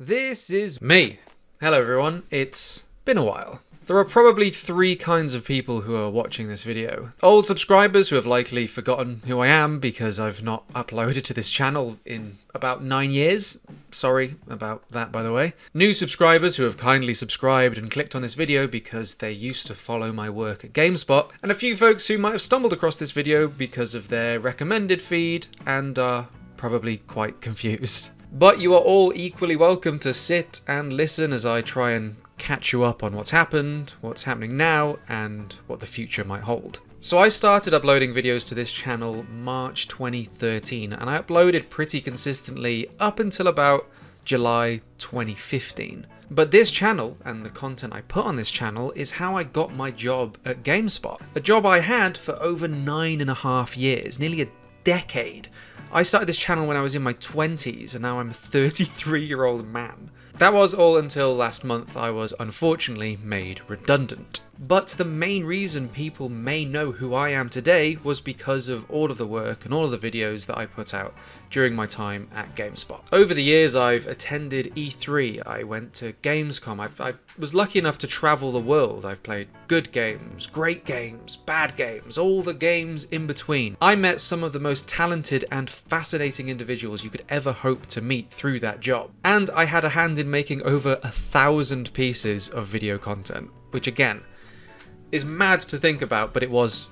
This is me. Hello everyone, it's been a while. There are probably three kinds of people who are watching this video. Old subscribers who have likely forgotten who I am because I've not uploaded to this channel in about 9 years. Sorry about that, by the way. New subscribers who have kindly subscribed and clicked on this video because they used to follow my work at GameSpot. And a few folks who might have stumbled across this video because of their recommended feed and are probably quite confused. But you are all equally welcome to sit and listen as I try and catch you up on what's happened, what's happening now, and what the future might hold. So I started uploading videos to this channel March 2013, and I uploaded pretty consistently up until about July 2015. But this channel, and the content I put on this channel, is how I got my job at GameSpot. A job I had for over 9.5 years, nearly a decade. I started this channel when I was in my 20s, and now I'm a 33-year-old man. That was all until last month I was unfortunately made redundant. But the main reason people may know who I am today was because of all of the work and all of the videos that I put out during my time at GameSpot. Over the years I've attended E3, I went to Gamescom, I was lucky enough to travel the world. I've played good games, great games, bad games, all the games in between. I met some of the most talented and fascinating individuals you could ever hope to meet through that job. And I had a hand in making over 1,000 pieces of video content, which again, is mad to think about, but it was,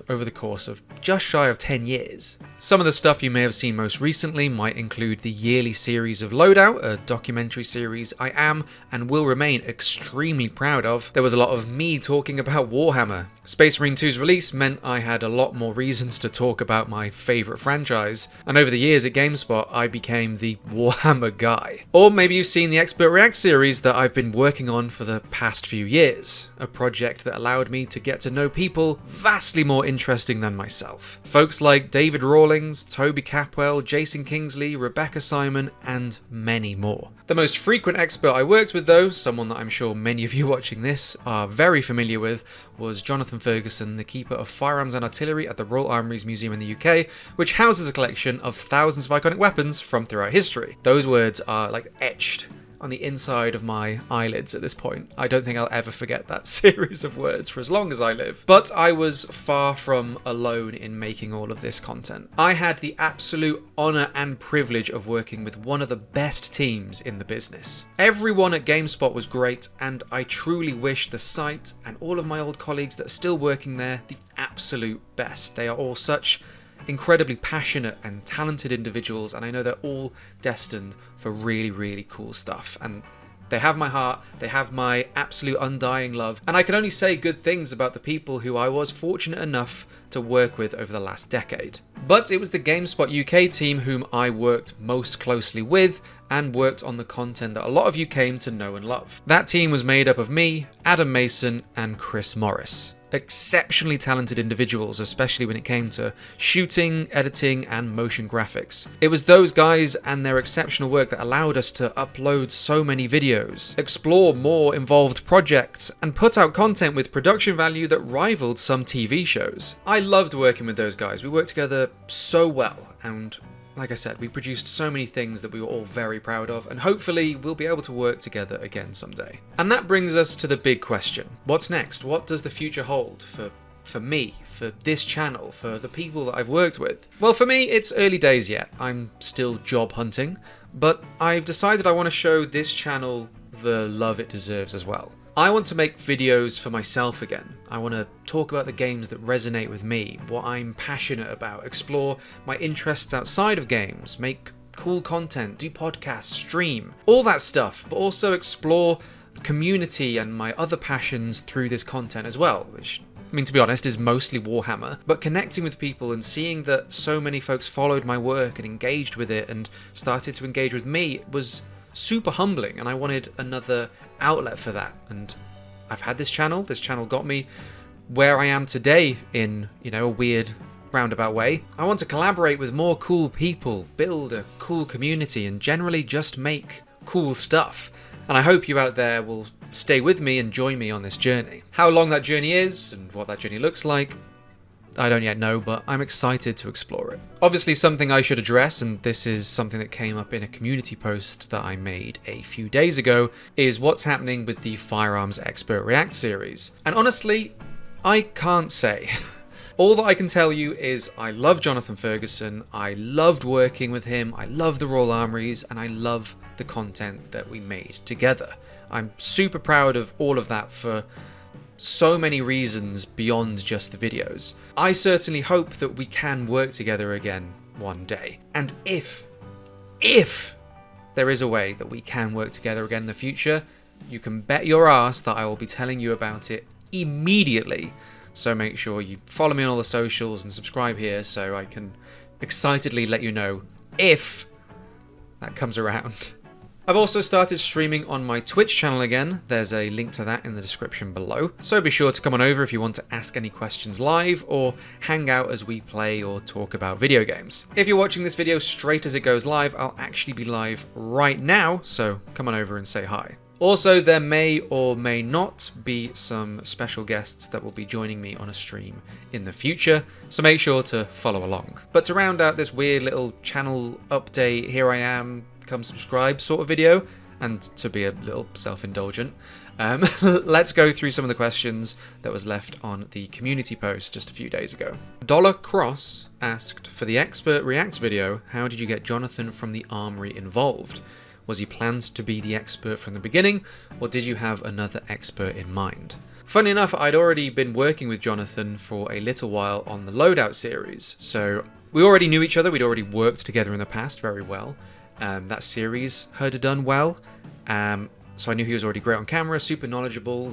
over the course of just shy of 10 years. Some of the stuff you may have seen most recently might include the yearly series of Loadout, a documentary series I am and will remain extremely proud of. There was a lot of me talking about Warhammer. Space Marine 2's release meant I had a lot more reasons to talk about my favourite franchise, and over the years at GameSpot I became the Warhammer guy. Or maybe you've seen the Expert Reacts series that I've been working on for the past few years, a project that allowed me to get to know people vastly more interesting than myself. Folks like David Rawlings, Toby Capwell, Jason Kingsley, Rebecca Simon, and many more. The most frequent expert I worked with though, someone that I'm sure many of you watching this are very familiar with, was Jonathan Ferguson, the keeper of Firearms and Artillery at the Royal Armouries Museum in the UK, which houses a collection of thousands of iconic weapons from throughout history. Those words are like etched on the inside of my eyelids at this point. I don't think I'll ever forget that series of words for as long as I live. But I was far from alone in making all of this content. I had the absolute honour and privilege of working with one of the best teams in the business. Everyone at GameSpot was great, and I truly wish the site and all of my old colleagues that are still working there the absolute best. They are all such incredibly passionate and talented individuals, and I know they're all destined for really, really cool stuff. And they have my heart, they have my absolute undying love, and I can only say good things about the people who I was fortunate enough to work with over the last decade. But it was the GameSpot UK team whom I worked most closely with and worked on the content that a lot of you came to know and love. That team was made up of me, Adam Mason, and Chris Morris. Exceptionally talented individuals, especially when it came to shooting, editing, and motion graphics. It was those guys and their exceptional work that allowed us to upload so many videos, explore more involved projects, and put out content with production value that rivaled some TV shows. I loved working with those guys. We worked together so well, and like I said, we produced so many things that we were all very proud of, and hopefully we'll be able to work together again someday. And that brings us to the big question. What's next? What does the future hold for me, for this channel, for the people that I've worked with? Well, for me, it's early days yet. I'm still job hunting, but I've decided I want to show this channel the love it deserves as well. I want to make videos for myself again. I want to talk about the games that resonate with me, what I'm passionate about, explore my interests outside of games, make cool content, do podcasts, stream, all that stuff, but also explore the community and my other passions through this content as well, which, to be honest, is mostly Warhammer, but connecting with people and seeing that so many folks followed my work and engaged with it and started to engage with me was super humbling, and I wanted another outlet for that. And I've had this channel got me where I am today in, a weird roundabout way. I want to collaborate with more cool people, build a cool community, and generally just make cool stuff. And I hope you out there will stay with me and join me on this journey. How long that journey is and what that journey looks like, I don't yet know, but I'm excited to explore it. Obviously, something I should address, and this is something that came up in a community post that I made a few days ago, is what's happening with the Firearms Expert React series. And honestly, I can't say. All that I can tell you is I love Jonathan Ferguson, I loved working with him, I love the Royal Armories, and I love the content that we made together. I'm super proud of all of that for so many reasons beyond just the videos. I certainly hope that we can work together again one day. And if there is a way that we can work together again in the future, you can bet your ass that I will be telling you about it immediately. So make sure you follow me on all the socials and subscribe here so I can excitedly let you know if that comes around. I've also started streaming on my Twitch channel again. There's a link to that in the description below. So be sure to come on over if you want to ask any questions live or hang out as we play or talk about video games. If you're watching this video straight as it goes live, I'll actually be live right now, so come on over and say hi. Also, there may or may not be some special guests that will be joining me on a stream in the future, so make sure to follow along. But to round out this weird little channel update, here I am, come subscribe sort of video, and to be a little self-indulgent, let's go through some of the questions that was left on the community post just a few days ago. Dollar Cross asked, for the Expert Reacts video, how did you get Jonathan from the Armory involved? Was he planned to be the expert from the beginning, or did you have another expert in mind? Funny enough, I'd already been working with Jonathan for a little while on the Loadout series, so we already knew each other, we'd already worked together in the past very well. That series had done well, so I knew he was already great on camera, super knowledgeable.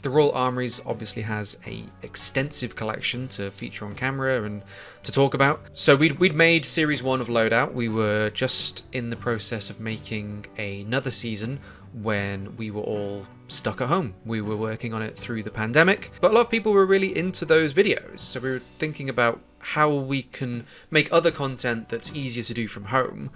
The Royal Armories obviously has a extensive collection to feature on camera and to talk about. So we'd made series 1 of Loadout. We were just in the process of making another season when we were all stuck at home. We were working on it through the pandemic, but a lot of people were really into those videos. So we were thinking about how we can make other content that's easier to do from home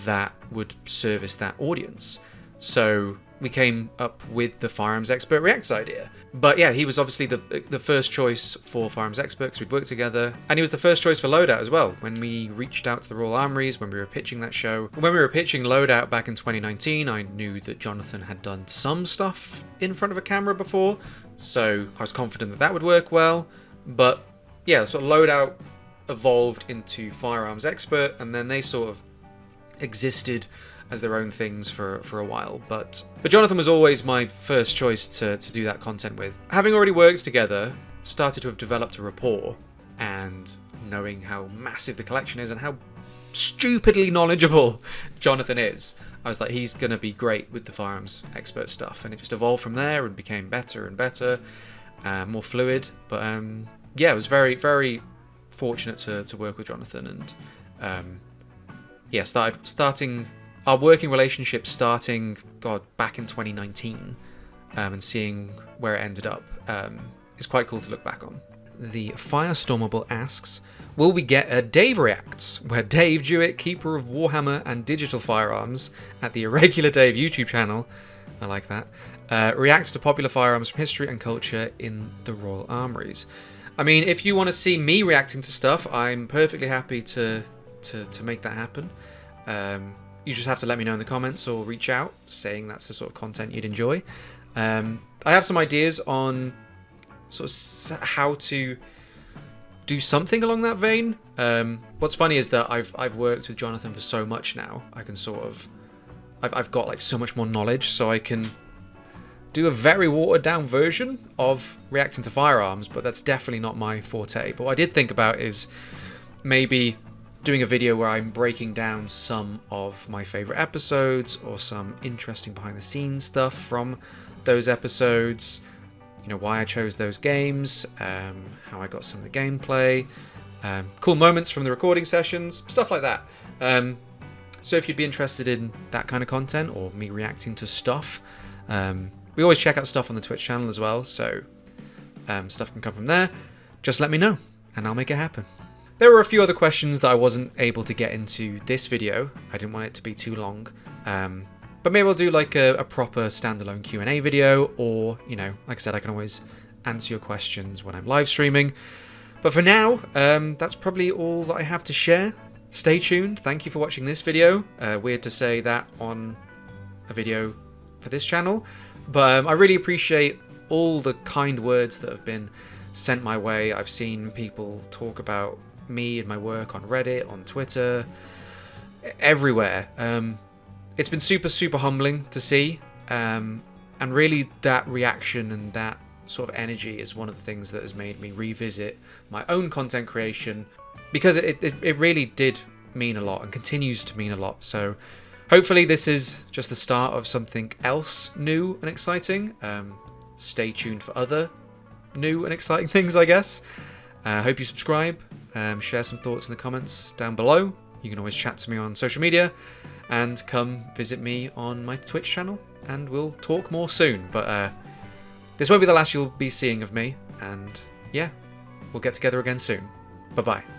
that would service that audience. So we came up with the Firearms Expert Reacts idea. But yeah, he was obviously the first choice for Firearms Expert because we'd worked together, and he was the first choice for Loadout as well. When we reached out to the Royal Armories, when we were pitching that show, when we were pitching Loadout back in 2019, I knew that Jonathan had done some stuff in front of a camera before, so I was confident that that would work well. But yeah, sort of Loadout evolved into Firearms Expert, and then they sort of existed as their own things for a while, but Jonathan was always my first choice to do that content with. Having already worked together, started to have developed a rapport, and knowing how massive the collection is and how stupidly knowledgeable Jonathan is, I was like, he's gonna be great with the Firearms Expert stuff, and it just evolved from there and became better and better, more fluid. But yeah, it was very, very fortunate to work with Jonathan, and yeah, starting our working relationship back in 2019, and seeing where it ended up is quite cool to look back on. The Firestormable asks, will we get a Dave Reacts, where Dave Jewett, keeper of Warhammer and digital firearms at the IrregularDave YouTube channel, I like that, reacts to popular firearms from history and culture in the Royal Armories? I mean, if you want to see me reacting to stuff, I'm perfectly happy to make that happen. You just have to let me know in the comments or reach out saying that's the sort of content you'd enjoy. I have some ideas on sort of how to do something along that vein. What's funny is that I've worked with Jonathan for so much now. I can sort of I've got like so much more knowledge, so I can do a very watered down version of reacting to firearms, but that's definitely not my forte. But what I did think about is maybe doing a video where I'm breaking down some of my favorite episodes or some interesting behind the scenes stuff from those episodes, you know, why I chose those games, how I got some of the gameplay, cool moments from the recording sessions, stuff like that. So if you'd be interested in that kind of content or me reacting to stuff, we always check out stuff on the Twitch channel as well, so stuff can come from there. Just let me know and I'll make it happen. There were a few other questions that I wasn't able to get into this video. I didn't want it to be too long. But maybe I'll do like a proper standalone Q&A video, or, you know, like I said, I can always answer your questions when I'm live streaming. But for now, that's probably all that I have to share. Stay tuned. Thank you for watching this video. Weird to say that on a video for this channel, but I really appreciate all the kind words that have been sent my way. I've seen people talk about me and my work on Reddit, on Twitter, everywhere. It's been super humbling to see, and really that reaction and that sort of energy is one of the things that has made me revisit my own content creation, because it really did mean a lot and continues to mean a lot. So hopefully this is just the start of something else new and exciting. Stay tuned for other new and exciting things, I guess. Hope you subscribe, share some thoughts in the comments down below. You can always chat to me on social media, and come visit me on my Twitch channel, and we'll talk more soon. But this won't be the last you'll be seeing of me, and yeah, we'll get together again soon. Bye-bye.